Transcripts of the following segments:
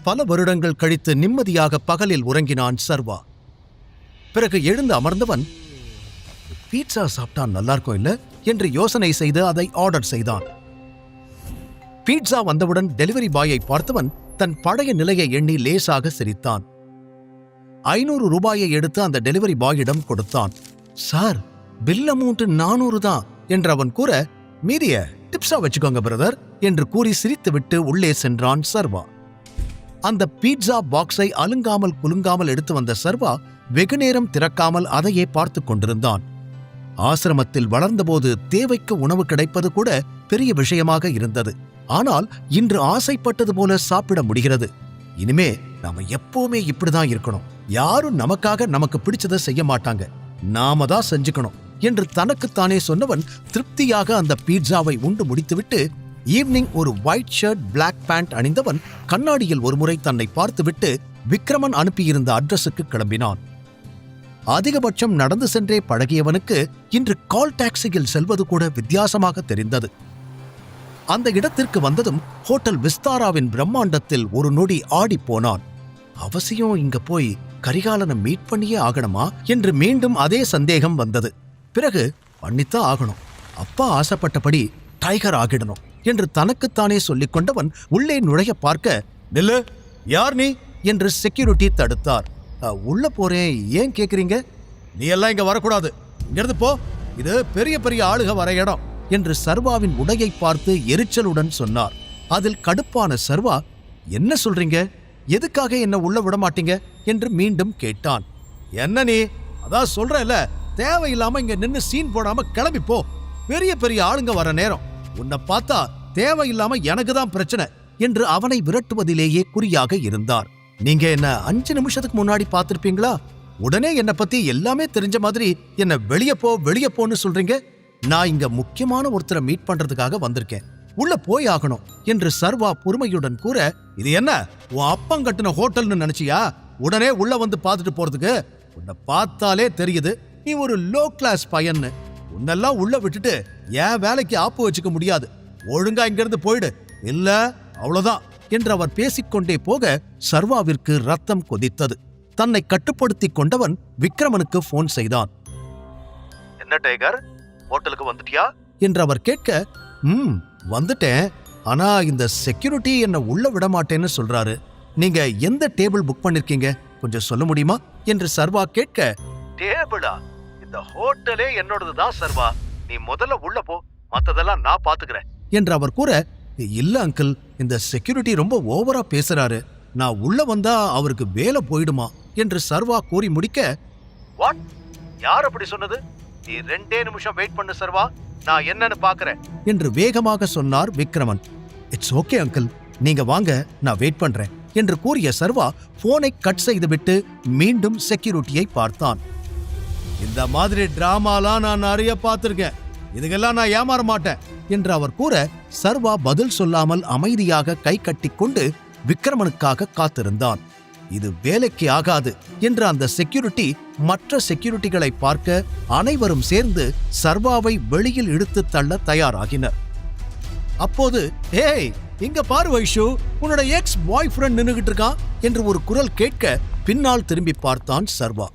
பல வருடங்கள் கழித்து நிம்மதியாக பகலில் உறங்கினான் சர்வா. பிறகு எழுந்து அமர்ந்தவன், பீட்சா சாப்பிட்டா நல்லா இருக்கும் இல்ல என்று யோசனை செய்து அதை ஆர்டர் செய்தான். பீட்சா வந்தவுடன் டெலிவரி பாயை பார்த்தவன் தன் பழைய நிலையை எண்ணி லேசாக சிரித்தான். 500 ரூபாயை எடுத்து அந்த டெலிவரி பாயிடம் கொடுத்தான். சார், பில் அமௌண்ட் 400 தான் என்று அவன் கூற, மீதிய டிப்ஸா வச்சுக்கோங்க பிரதர் என்று கூறி சிரித்துவிட்டு உள்ளே சென்றான் சர்வா. அந்த பீட்சா பாக்ஸை அலுங்காமல் குலுங்காமல் எடுத்து வந்த சர்வா வெகுநேரம் திறக்காமல் அதையே பார்த்து கொண்டிருந்தான். ஆசிரமத்தில் வளர்ந்தபோது தேவைக்கு உணவு கிடைப்பது கூட பெரிய விஷயமாக இருந்தது. ஆனால் இன்று ஆசைப்பட்டது போல சாப்பிட முடிகிறது. இனிமே நாம எப்பவுமே இப்படிதான் இருக்கணும். யாரும் நமக்காக நமக்கு பிடிச்சதை செய்ய மாட்டாங்க, நாம தான் செஞ்சுக்கணும் என்று தனக்குத்தானே சொன்னவன் திருப்தியாக அந்த பீட்சாவை உண்டு முடித்துவிட்டு ஈவினிங் ஒரு ஒயிட் ஷர்ட், பிளாக் பேண்ட் அணிந்தவன் கண்ணாடியில் ஒருமுறை தன்னை பார்த்துவிட்டு விக்ரமன் அனுப்பியிருந்த அட்ரஸுக்கு கிளம்பினான். அதிகபட்சம் நடந்து சென்றே பழகியவனுக்கு இன்று கால் டாக்ஸியில் செல்வது கூட வித்தியாசமாக தெரிந்தது. அந்த இடத்திற்கு வந்ததும் ஹோட்டல் விஸ்தாராவின் பிரம்மாண்டத்தில் ஒரு நொடி ஆடி போனான். அவசியம் இங்க போய் கரிகாலனை மீட் பண்ணியே ஆகணுமா என்று மீண்டும் அதே சந்தேகம் வந்தது. பிறகு பண்ணித்தான் ஆகணும், அப்பா ஆசைப்பட்டபடி டைகர் ஆகிடணும் என்று தனக்குத்தானே சொல்லிக் கொண்டவன் உள்ளே நுழைய பார்க்க, நில்லு, யார் நீ என்று செக்யூரிட்டி தடுத்தார். உள்ள போறேன், ஏன் கேக்குறீங்க? நீ எல்லாம் இங்க வரக்கூடாது, இங்கிருந்து போ, இது பெரிய பெரிய ஆளுக வர இடம் என்று சர்வாவின் உடையை பார்த்து எரிச்சலுடன் சொன்னார். அதில் கடுப்பான சர்வா, என்ன சொல்றீங்க, எதுக்காக என்ன உள்ள விட மாட்டீங்க என்று மீண்டும் கேட்டான். என்ன நீ, அதான் சொல்றல, தேவையில்லாம இங்க நின்னு சீன் போடாம கிளம்பி போ, பெரிய பெரிய ஆளுங்க வர நேரம், உன்னை பார்த்தா தேவையில்லாம எனக்கு தான் பிரச்சனை என்று அவனை விரட்டுவதிலேயே குறியாக இருந்தார். நீங்க என்ன 5 நிமிஷத்துக்கு முன்னாடி பார்த்திருப்பீங்களா? உடனே என்னை பத்தி எல்லாமே தெரிஞ்ச மாதிரி என்ன வெளியே போன்னு சொல்றீங்க. நான் இங்க முக்கியமான ஒருத்தரை மீட் பண்றதுக்காக வந்திருக்கேன், உள்ள போய் ஆகணும் என்று சர்வா பொறுமையுடன் கூற, இது என்ன உன் அப்பம் கட்டின ஹோட்டல்னு நினைச்சியா உடனே உள்ள வந்து பார்த்துட்டு போறதுக்கு? உன்னை பார்த்தாலே தெரியுது நீ ஒரு லோ கிளாஸ் பையன்னு. உன்னெல்லாம் உள்ள விட்டுட்டு என் வேலைக்கு ஆப்பு வச்சுக்க முடியாது, ஒழுங்கா இங்கிருந்து போயிடு, இல்ல அவ்வளவுதான் என்று அவர் பேசிக்கொண்டே போக சர்வாவிற்கு ரத்தம் கொதித்தது. தன்னை கட்டுப்படுத்தி கொண்டவன் விக்ரமனுக்கு போன் செய்தான். என்ன டைகர், ஹோட்டலுக்கு வந்துட்டியா என்று அவர் கேட்க, வந்துட்டேன், ஆனா இந்த செக்யூரிட்டி என்ன உள்ள விட மாட்டேன்னு சொல்றாரு. நீங்க எந்த டேபிள் புக் பண்ணிருக்கீங்க, கொஞ்சம் சொல்ல முடியுமா என்று சர்வா கேட்க, டேபிளா, இந்த ஹோட்டலே என்னோடதுதான் சர்வா, நீ முதல்ல உள்ள போ, மத்ததெல்லாம் நான் பாத்துக்கிறேன் என்று அவர் கூற, இல்ல அங்கிள், இந்த செக்யூரிட்டி ரொம்ப ஓவரா பேசுறாரு, நான் உள்ள வந்தா அவருக்கு வேலை போயிடுமா என்று சர்வா கூறி முடிக்க, வாட், யார் அப்படி சொன்னது? நீ 2 நிமிஷம் வெயிட் பண்ணு சர்வா, நான் என்னன்னு பாக்குறேன் என்று வேகமாக சொன்னார் விக்ரமன். இட்ஸ் ஓகே அங்கிள், நீங்க வாங்க, நான் வெயிட் பண்றேன் என்று கூறிய சர்வா போனை கட் செய்துவிட்டு மீண்டும் செக்யூரிட்டியை பார்த்தான். இந்த மாதிரி டிராமாலாம் நான் நிறைய பார்த்திருக்கேன், இதுக்கெல்லாம் நான் ஏமாற மாட்டேன் என்று அவர் கூற, சர்வா பதில் சொல்லாமல் அமைதியாக கை கட்டிக்கொண்டு விக்ரமனுக்காக காத்திருந்தான். இது வேலைக்கு ஆகாது என்று அந்த செக்யூரிட்டி மற்ற செக்யூரிட்டிகளை பார்க்க அனைவரும் சேர்ந்து சர்வாவை வெளியில் இழுத்து தள்ள தயாராகினர். அப்போது, ஏய் இங்க பாரு வைஷு, உன்னோட எக்ஸ் பாய் ஃப்ரெண்ட் நின்னுகிட்டு இருக்கான் என்று ஒரு குரல் கேட்க பின்னால் திரும்பி பார்த்தான் சர்வா.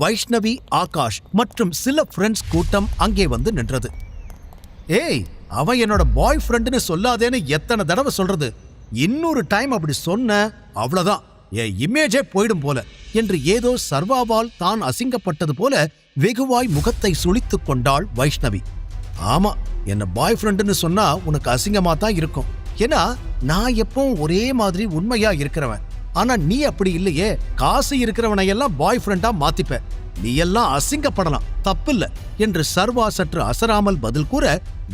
வைஷ்ணவி, ஆகாஷ் மற்றும் சில ஃப்ரெண்ட்ஸ் கூட்டம் அங்கே வந்து நின்றது. ஏய், அவன் என்னோட பாய் ஃப்ரெண்டுன்னு சொல்லாதேன்னு எத்தனை தடவை சொல்றது, இன்னொரு டைம் அப்படி சொன்ன அவ்வளவுதான், என் இமேஜே போயிடும் போல என்று ஏதோ சர்வாவால் தான் அசிங்கப்பட்டது போல வெகுவாய் முகத்தை சுளித்துக் கொண்டாள் வைஷ்ணவி. ஆமா, என்ன பாய் ஃப்ரெண்டுன்னு சொன்னா உனக்கு அசிங்கமா தான் இருக்கும், ஏன்னா நான் எப்பவும் ஒரே மாதிரி உண்மையா இருக்கிறவன், ஆனா நீ அப்படி இல்லையே, காசு இருக்கிறவனை எல்லாம் பாய் ஃப்ரெண்டா மாத்திப்ப, நீ எல்லாம் அசிங்கப்படலாம், தப்பில்ல என்று சர்வா சற்று அசராமல் பதில் கூற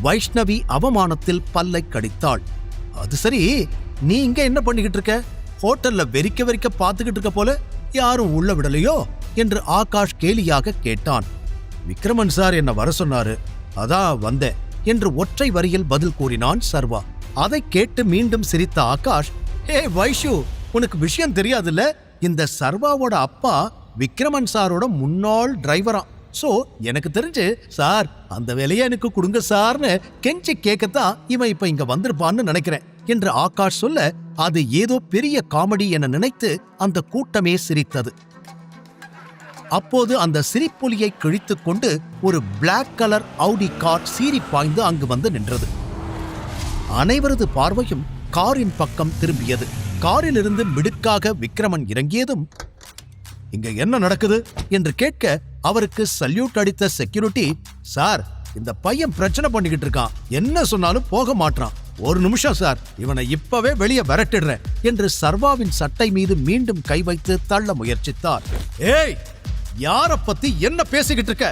வைஷ்ணவி அவமானத்தில் பல்லை கடித்தாள். அது சரி, நீ இங்க என்ன பண்ணிக்கிட்டு இருக்க? ஹோட்டல்ல வெறிக்க பார்த்துக்கிட்டு இருக்க போல, யாரும் உள்ள விடலையோ என்று ஆகாஷ் கேலியாக கேட்டான். விக்ரமன் சார் என்ன வர சொன்னாரு, அதான் வந்தேன் என்று ஒற்றை வரியில் பதில் கூறினான் சர்வா. அதை கேட்டு மீண்டும் சிரித்த ஆகாஷ், ஹே வைஷு, உனக்கு விஷயம் தெரியாதுல்ல, இந்த சர்வாவோட அப்பா விக்ரமன் சாரோட முன்னாள் டிரைவரா, சோ எனக்கு தெரிஞ்சு சார் அந்த வேலையை எனக்கு கொடுங்க சார்னு கெஞ்சி கேட்கத்தான் இவன் இப்ப இங்க வந்திருப்பான்னு நினைக்கிறேன் என்று ஆகாஷ் சொல்ல அது ஏதோ பெரிய காமெடி என நினைத்து அந்த கூட்டமே சிரித்தது. அப்போது அந்த சிரிப்பொலியை கிழித்துக் கொண்டு ஒரு பிளாக் கலர் ஆடி கார் சீறி பாய்ந்து அங்கு வந்து நின்றது. அனைவரது பார்வையும் காரின் பக்கம் திரும்பியது. காரிலிருந்து மிடுக்காக விக்ரமன் இறங்கியதும், இங்க என்ன நடக்குது என்று கேட்க அவருக்கு சல்யூட் அடித்த செக்யூரிட்டி, சார், இந்த பையன் பிரச்சனை பண்ணிக்கிட்டு இருக்கான், என்ன சொன்னாலும் போக மாட்டான், ஒரு நிமிஷம் சார், இவனை இப்பவே வெளியே விரட்டிடுறேன் என்று சர்வாவின் சட்டை மீது மீண்டும் கை வைத்து தள்ள முயற்சித்தார். ஏய், யார பத்தி என்ன பேசிக்கிட்டு இருக்க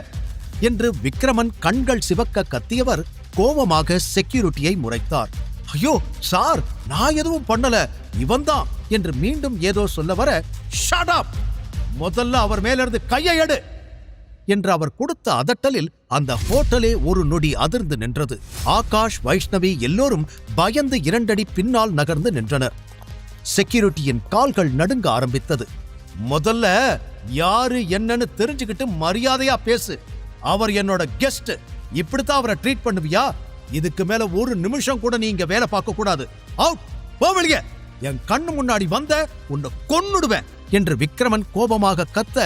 என்று விக்ரமன் கண்கள் சிவக்க கத்தியவர் கோபமாக செக்யூரிட்டியை முறைத்தார். ஐயோ சார், நான் எதுவும் பண்ணல, இவன்தான் என்று மீண்டும் ஏதோ சொல்ல வர, ஷட் அப், முதல்ல அவர் மேலிருந்து கையை எடு என்று அவர் கொடுத்த அதட்டலில் அந்த ஹோட்டலே ஒரு நொடி அதிர்ந்து நின்றது. ஆகாஷ், வைஷ்ணவி எல்லோரும் பயந்து 2 அடி பின்னால் நகர்ந்து நின்றனர். செக்யூரிட்டியின் கால்கள் நடுங்க ஆரம்பித்தது. முதல்ல யாரு என்னன்னு தெரிஞ்சுக்கிட்டு மரியாதையா பேசு, அவர் என்னோட கெஸ்ட், இப்படித்தான் அவரை ட்ரீட் பண்ணுவியா? இதுக்கு மேல ஒரு நிமிஷம் கூட நீங்க வேலை பார்க்க கூடாது, அவுட், போ வெளியே, என் கண்ணு முன்னாடி வந்த உன்னை கொன்னுடுவேன் என்று விக்ரமன் கோபமாக கத்த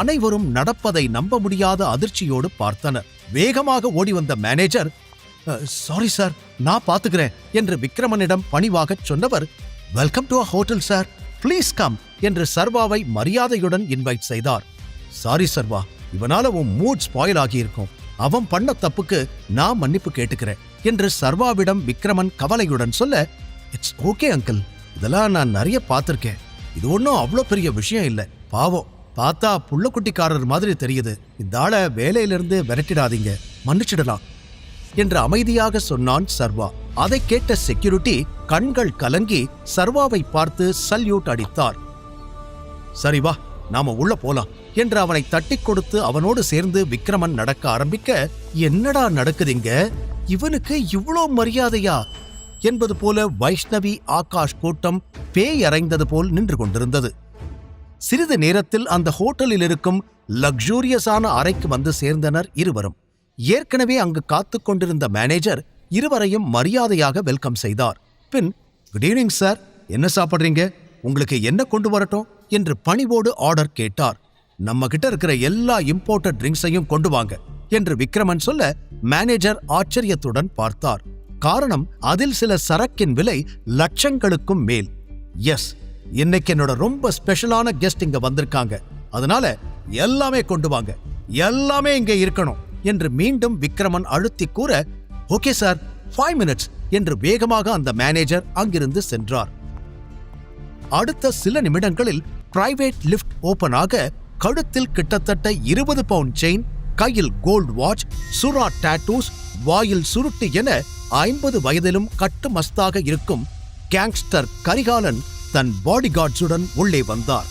அனைவரும் நடப்பதை நம்ப முடியாத அதிர்ச்சியோடு பார்த்தனர். வேகமாக ஓடி வந்த மேனேஜர், சாரி சார், நான் பாத்துக்கிறேன் என்று விக்ரமனிடம் பணிவாக சொன்னவர், welcome to a hotel sir, please come என்று சர்வாவை மரியாதையுடன் இன்வைட் செய்தார். சாரி சர்வா, இவனால உன் மூட் ஸ்பாயில் ஆகியிருக்கும், அவன் பண்ண தப்புக்கு நான் மன்னிப்பு கேட்டுக்கிறேன் என்று சர்வாவிடம் விக்ரமன் கவலையுடன் சொல்ல, இட்ஸ் ஓகே அங்கிள், இதெல்லாம் நான் நிறைய பார்த்திருக்கேன், இது ஒன்றும் அவ்வளோ பெரிய விஷயம் இல்லை, பாவம், பார்த்தா புள்ளக்குட்டிக்காரர் மாதிரி தெரியுது, இந்த ஆளை வேலையிலிருந்து விரட்டிடாதீங்க, மன்னிச்சிடலாம் என்று அமைதியாக சொன்னான் சர்வா. அதை கேட்ட செக்யூரிட்டி கண்கள் கலங்கி சர்வாவை பார்த்து சல்யூட் அடித்தார். சரி வா, நாம உள்ள போலாம் என்று அவனை தட்டி கொடுத்து அவனோடு சேர்ந்து விக்ரமன் நடக்க ஆரம்பிக்க, என்னடா நடக்குதுங்க, இவனுக்கு இவ்வளோ மரியாதையா என்பது போல வைஷ்ணவி, ஆகாஷ் கூட்டம் பேய் அறைந்தது போல் நின்று கொண்டிருந்தது. சிறிது நேரத்தில் அந்த ஹோட்டலில் இருக்கும் லக்ஸூரியஸான அறைக்கு வந்து சேர்ந்தனர் இருவரும். ஏற்கனவே அங்கு காத்து கொண்டிருந்த மேனேஜர் இருவரையும் மரியாதையாக வெல்கம் செய்தார். பின், குட் ஈவினிங் சார், என்ன சாப்பிட்றீங்க, உங்களுக்கு என்ன கொண்டு வரட்டும் என்று பணிவோடு ஆர்டர் கேட்டார். நம்ம கிட்ட இருக்கிற எல்லா இம்போர்ட்டட் ட்ரிங்க்ஸையும் கொண்டு வாங்க என்று விக்ரமன் சொல்ல மேனேஜர் ஆச்சரியத்துடன் பார்த்தார். காரணம், அதில் சில சரக்கின் விலை லட்சங்களுக்கும் மேல். எஸ், இன்னைக்கு என்னோட ரொம்ப ஸ்பெஷலான கெஸ்ட் இங்க வந்திருக்காங்க, அதனால எல்லாமே கொண்டு வாங்க, எல்லாமே இங்க இருக்கணும் என்று மீண்டும் விக்ரமன் அழுத்தி கூற, ஓகே சார், 5 minutes என்று வேகமாக அந்த மேனேஜர் அங்கிருந்து சென்றார். அடுத்த சில நிமிடங்களில் பிரைவேட் லிஃப்ட் ஓபன் ஆக கழுத்தில் கிட்டத்தட்ட 20 பவுண்ட் செயின், கையில் கோல்ட் வாட்ச், சுறா டாட்டூஸ், வாயில் சுருட்டு என 50 வயதிலும் கட்டு மஸ்தாக இருக்கும் கேங்ஸ்டர் கரிகாலன் தன் பாடிகார்ட்ஸுடன் உள்ளே வந்தார்.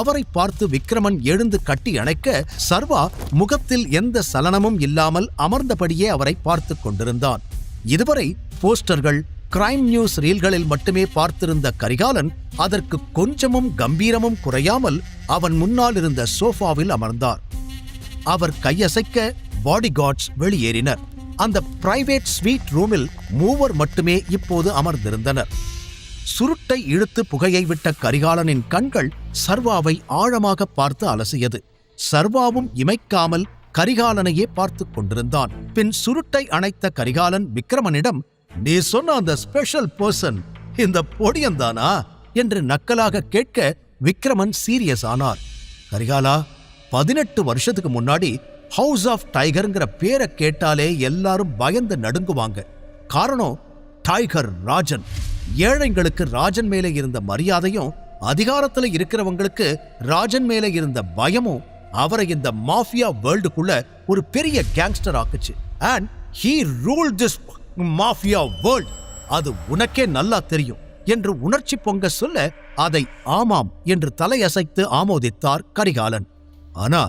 அவரை பார்த்து விக்ரமன் எழுந்து கட்டி அணைக்க சர்வா முகத்தில் எந்த சலனமும் இல்லாமல் அமர்ந்தபடியே அவரை பார்த்து கொண்டிருந்தான். இதுவரை போஸ்டர்கள், கிரைம் நியூஸ் ரீல்களில் மட்டுமே பார்த்திருந்த கரிகாலன் அதற்கு கொஞ்சமும் கம்பீரமும் குறையாமல் அவன் முன்னால் இருந்த சோஃபாவில் அமர்ந்தார். அவர் கையசைக்க பாடிகார்ட்ஸ் வெளியேறினர். அந்த பிரைவேட் ஸ்வீட் ரூமில் 3 மட்டுமே இப்போது அமர்ந்திருந்தனர். சுருட்டை இழுத்து புகையை விட்ட கரிகாலனின் கண்கள் சர்வாவை ஆழமாக பார்த்து அலசியது. சர்வாவும் இமைக்காமல் கரிகாலனையே பார்த்து கொண்டிருந்தான். பின் சுருட்டை அணைத்த கரிகாலன் விக்ரமனிடம், நீ சொன்ன அந்த ஸ்பெஷல் பர்சன் இந்த பொடியந்தானா என்று நக்கலாக கேட்க விக்ரமன் சீரியஸ் ஆனார். கரிகாலா, 18 வருஷத்துக்கு முன்னாடி ஹவுஸ் ஆஃப் டைகர்ங்கிற பேரை கேட்டாலே எல்லாரும் பயந்து நடுங்குவாங்க. காரணம், டைகர் ராஜன். ஏழைங்களுக்கு ராஜன் மேலே இருந்த மரியாதையும் அதிகாரத்துல இருக்கிறவங்களுக்கு ராஜன் மேலே இருந்த பயமும் அவரை இந்த மாஃபியா வேர்ல்டுக்குள்ள ஒரு பெரிய கேங்ஸ்டர் ஆக்குச்சு. And he ruled this mafia world. அது உனக்கே நல்லா தெரியும் என்று உணர்ச்சி பொங்க சொல்ல அதை ஆமாம் என்று தலையசைத்து ஆமோதித்தார் கரிகாலன். ஆனா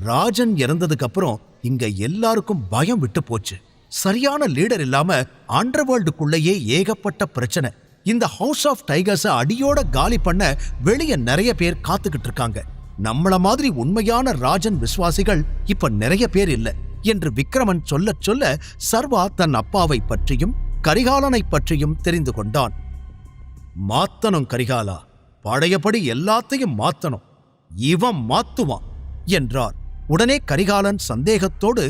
ராஜன் இறந்ததுக்கு அப்புறம் இங்க எல்லாருக்கும் பயம் விட்டு போச்சு. சரியான லீடர் இல்லாம அண்டர்வேர்ல்டுக்குள்ளேயே ஏகப்பட்ட பிரச்சனை. இந்த ஹவுஸ் ஆஃப் டைகர்ஸை அடியோட காலி பண்ண வெளியே நிறைய பேர் காத்துக்கிட்டு இருக்காங்க. நம்மள மாதிரி உண்மையான ராஜன் விசுவாசிகள் இப்ப நிறைய பேர் இல்ல என்று விக்ரமன் சொல்ல சொல்ல சர்வா தன் அப்பாவை பற்றியும் கரிகாலனைப் பற்றியும் தெரிந்து கொண்டான். மாத்தணும் கரிகாலா, பழையபடி எல்லாத்தையும் மாத்தணும், இவன் மாத்துவான் என்றார். உடனே கரிகாலன் சந்தேகத்தோடு,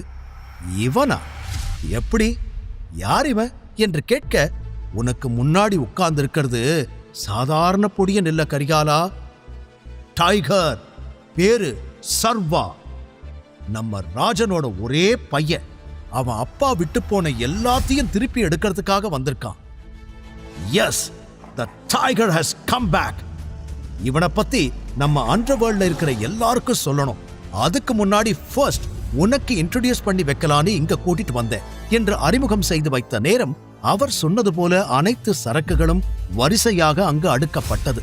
இவனா? எப்படி? யார் இவன் என்று கேட்க, உனக்கு முன்னாடி உட்கார்ந்திருக்கிறது சாதாரண பொடியன் இல்ல கரிகாலா, டைகர். பேரு சர்வா. நம்ம ராஜனோட ஒரே பையன். அவன் அப்பா விட்டு போன எல்லாத்தையும் திருப்பி எடுக்கிறதுக்காக வந்திருக்கான். Yes, the tiger has come back. இவனை பத்தி நம்ம அண்டர்வேர்ல்ட்ல இருக்கிற எல்லாருக்கும் சொல்லணும். அதுக்கு முன்னாடி ஃபர்ஸ்ட் உனக்கு இன்ட்ரோடியூஸ் பண்ணி வைக்கலான்னு இங்க கூட்டிட்டு வந்தேன் என்று அறிமுகம் செய்து வைத்த நேரம் அவர் சொன்னது போல அனைத்து சரக்குகளும் வரிசையாக அங்கு அடுக்கப்பட்டது.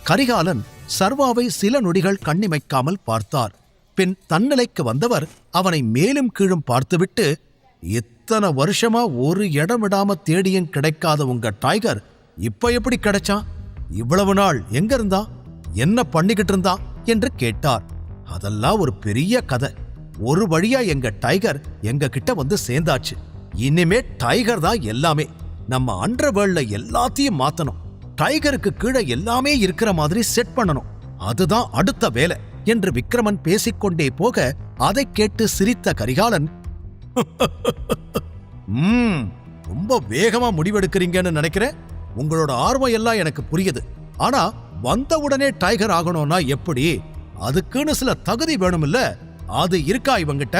கரிகாலன் சர்வாவை சில நொடிகள் கண்ணிமைக்காமல் பார்த்தார். பின் தன்னிலைக்கு வந்தவர் அவனை மேலும் கீழும் பார்த்துவிட்டு, இத்தனை வருஷமா ஒரு இடம் விடாம தேடியும் கிடைக்காத உங்க டைகர் இப்ப எப்படி கிடைச்சான்? இவ்வளவு நாள் எங்க இருந்தா, என்ன பண்ணிக்கிட்டு இருந்தா என்று கேட்டார். அதெல்லாம் ஒரு பெரிய கதை. ஒரு வழியா எங்க டைகர் எங்க கிட்ட வந்து சேர்ந்தாச்சு. இனிமே டைகர் தான் எல்லாமே. நம்ம அண்டர்வேர்ல்ட்ல எல்லாத்தையும் மாத்தணும். டைகருக்கு கீழே எல்லாமே இருக்கிற மாதிரி செட் பண்ணணும். அதுதான் அடுத்த வேலை என்று விக்ரமன் பேசிக்கொண்டே போக அதை கேட்டு சிரித்த கரிகாலன், ரொம்ப வேகமா முடிவெடுக்கிறீங்கன்னு நினைக்கிறேன். உங்களோட ஆர்வம் எல்லாம் எனக்கு புரியுது. ஆனா வந்தவுடனே டைகர் ஆகணும்னா எப்படி? அதுக்குன்னு சில தகுதி வேணும்ல. அது இருக்கா இவங்கிட்ட?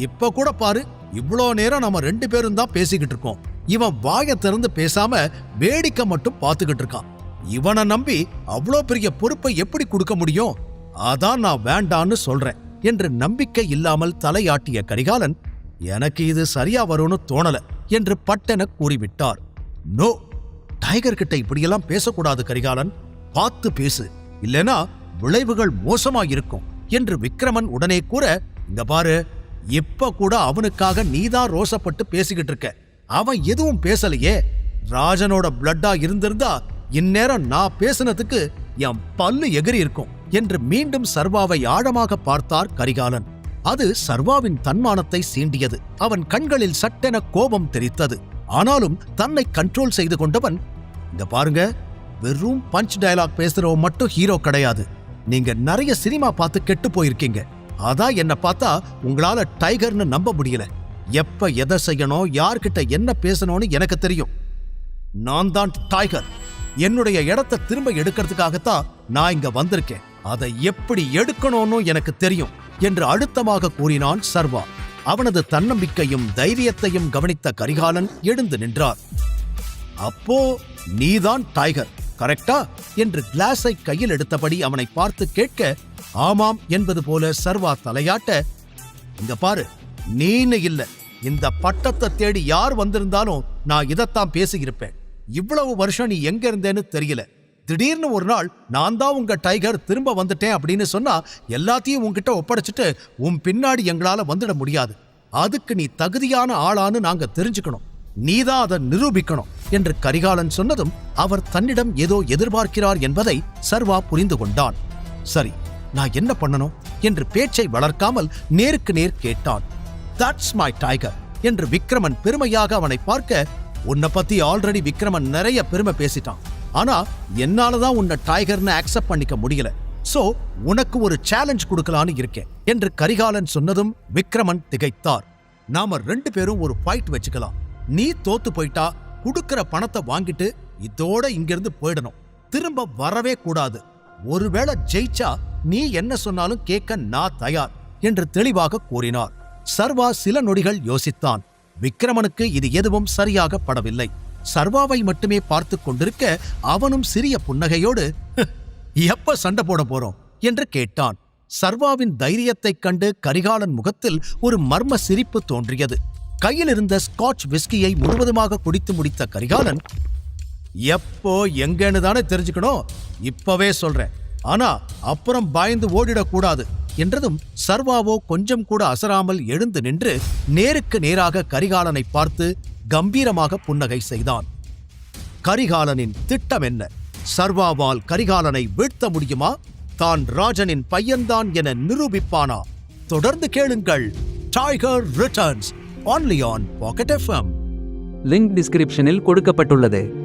இப்ப கூட பாரு, இவ்வளோ நேரம் நம்ம 2 பேரும் தான் பேசிக்கிட்டு இருக்கோம். இவன் வாயை திறந்து பேசாம வேடிக்கை மட்டும் பார்த்துக்கிட்டு இருக்கான். இவனை நம்பி அவ்வளோ பெரிய பொறுப்பை எப்படி கொடுக்க முடியும்? அதான் நான் வேண்டான்னு சொல்றேன் என்று நம்பிக்கை இல்லாமல் தலையாட்டிய கரிகாலன், எனக்கு இது சரியா வரும்னு தோணல என்று பட்டென கூறிவிட்டார். நோ, டைகர் கிட்ட இப்படியெல்லாம் பேசக்கூடாது கரிகாலன். பார்த்து பேசு, இல்லனா விளைவுகள் மோசமாயிருக்கும் என்று விக்ரமன் உடனே கூற, இங்க பாரு, இப்ப கூட அவனுக்காக நீதான் ரோசப்பட்டு பேசிக்கிட்டு இருக்க. அவன் எதுவும் பேசலையே. ராஜனோட பிளட்டா இருந்திருந்தா இந்நேரம் நான் பேசினதுக்கு என் பல்லு எகிரி இருக்கும் என்று மீண்டும் சர்வாவை ஆழமாக பார்த்தார் கரிகாலன். அது சர்வாவின் தன்மானத்தை சீண்டியது. அவன் கண்களில் சட்டென கோபம் தெரித்தது. ஆனாலும் தன்னை கண்ட்ரோல் செய்து கொண்டவன், இங்க பாருங்க, வெறும் பஞ்ச் டயலாக் பேசுறவன் மட்டும் ஹீரோ கிடையாது. நீங்க நிறைய சினிமா பார்த்து கெட்டு போயிருக்கீங்க. அதான் என்ன பார்த்தா உங்களால டைகர்னு நம்ப முடியல. எப்ப எதை செய்யணும், யார்கிட்ட என்ன பேசணும்னு எனக்கு தெரியும். நான் தான் டைகர். என்னுடைய இடத்தை திரும்ப எடுக்கிறதுக்காகத்தான் நான் இங்க வந்திருக்கேன். அதை எப்படி எடுக்கணும்னு எனக்கு தெரியும் என்று அழுத்தமாக கூறினான் சர்வா. அவனது தன்னம்பிக்கையும் தைரியத்தையும் கவனித்த கரிகாலன் எழுந்து நின்றார். அப்போ நீதான் டைகர், கரெக்டா என்று கிளாஸை கையில் எடுத்தபடி அவனை பார்த்து கேட்க, ஆமாம் என்பது போல சர்வா தலையாட்ட, இங்க பாரு, நீன்னு இல்ல, இந்த பட்டத்தை தேடி யார் வந்திருந்தாலும் நான் இதைத்தான் பேசியிருப்பேன். இவ்வளவு வருஷம் நீ எங்க இருந்தேன்னு தெரியல. திடீர்னு ஒரு நாள் நான் தான் உங்க டைகர், திரும்ப வந்துட்டேன் அப்படின்னு சொன்னா எல்லாத்தையும் உன்கிட்ட ஒப்படைச்சிட்டு உன் பின்னாடி எங்களால வந்துட முடியாது. அதுக்கு நீ தகுதியான ஆளான்னு நாங்க தெரிஞ்சுக்கணும். நீதான் அதை நிரூபிக்கணும் என்று கரிகாலன் சொன்னதும் அவர் தன்னிடம் ஏதோ எதிர்பார்க்கிறார் என்பதை சர்வா புரிந்து கொண்டான். சரி, நான் என்ன பண்ணணும் என்று பேச்சை வளர்க்காமல் நேருக்கு நேர் கேட்டான். தட்ஸ் மை டைகர் என்று விக்ரமன் பெருமையாக அவனை பார்க்க, உன்னை பத்தி ஆல்ரெடி விக்ரமன் நிறைய பெருமை பேசிட்டான். ஆனா என்னாலதான் உன்னை டைகர்னு அக்செப்ட் பண்ணிக்க முடியல. சோ உனக்கு ஒரு சேலஞ்ச் கொடுக்கலான்னு இருக்கேன் என்று கரிகாலன் சொன்னதும் விக்ரமன் திகைத்தார். நாம 2 பேரும் ஒரு ஃபைட் வச்சுக்கலாம். நீ தோத்து போயிட்டா குடுக்கிற பணத்தை வாங்கிட்டு இதோட இங்கிருந்து போயிடணும். திரும்ப வரவே கூடாது. ஒருவேளை ஜெயிச்சா நீ என்ன சொன்னாலும் கேட்க நான் தயார் என்று தெளிவாக கூறினார். சர்வா சில நொடிகள் யோசித்தான். விக்ரமனுக்கு இது எதுவும் சரியாக படவில்லை. சர்வாவை மட்டுமே பார்த்து கொண்டிருக்க அவனும் சிறிய புன்னகையோடு, எப்ப சண்டை போட போறோம் என்று கேட்டான். சர்வாவின் தைரியத்தைக் கண்டு கரிகாலன் முகத்தில் ஒரு மர்ம சிரிப்பு தோன்றியது. கையில் இருந்த ஸ்காட்ச் விஸ்கியை முழுவதுமாக குடித்து முடித்த கரிகாலன், எப்போ எங்கன்னு தானே தெரிஞ்சுக்கணும், இப்பவே சொல்றேன். ஆனா அப்புறம் பயந்து ஓடிடக்கூடாது என்றதும் சர்வாவோ கொஞ்சம் கூட அசராமல் எழுந்து நின்று நேருக்கு நேராக கரிகாலனை பார்த்து கம்பீரமாக புன்னகை செய்தான். கரிகாலனின் திட்டம் என்ன? சர்வாவால் கரிகாலனை வீழ்த்த முடியுமா? தான் ராஜனின் பையன்தான் என நிரூபிப்பானா? தொடர்ந்து கேளுங்கள். Tiger returns only on Pocket FM. Link டிஸ்கிரிப்ஷனில் கொடுக்கப்பட்டுள்ளது.